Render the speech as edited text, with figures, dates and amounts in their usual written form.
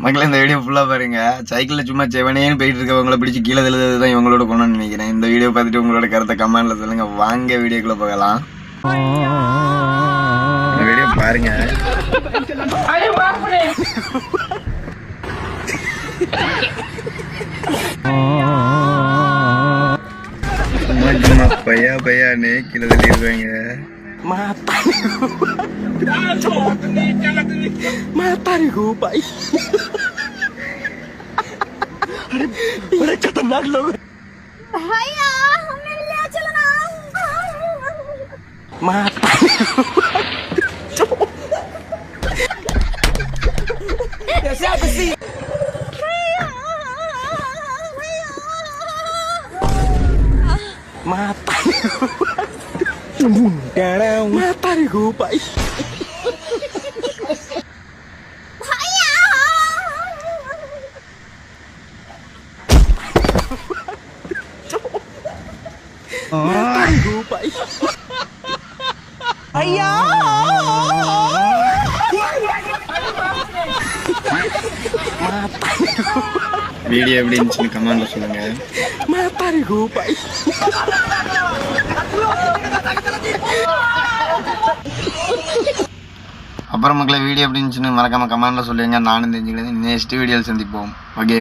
மக்களே இந்த வீடியோ ஃபுல்லாக பாருங்க. சைக்கிளில் சும்மா செவனேன்னு போயிட்டு இருக்கவங்கள பிடிச்சி கீழே தள்ளுறது தான் இவங்களோட கொண்டு நினைக்கிறேன். இந்த வீடியோ பார்த்துட்டு உங்களோட கருத்தை கமெண்ட்ல சொல்லுங்க. வாங்க வீடியோக்குள்ள போகலாம். இந்த வீடியோ பாருங்க. சும்மா பையா பையானே கீழே தள்ளிடுவாங்க. Matahari ko pa. Balik खतरनाक लोग. भैया हमें ले चलना. Matahari. Siapa sih? Matahari. Matahari ko pa. Matahari ko pa. Ayah. Video எப்படி இருந்துச்சுன்னு கமெண்ட்ல சொல்லுங்க. Matahari ko pa. அப்புறம் மக்களே வீடியோ எப்படி இருந்துச்சுன்னு மறக்காம கமெண்ட்ல சொல்லுங்க. நானும் தெரிஞ்சுக்கிறேன். நெக்ஸ்ட் வீடியோவில் சந்திப்போம். ஓகே.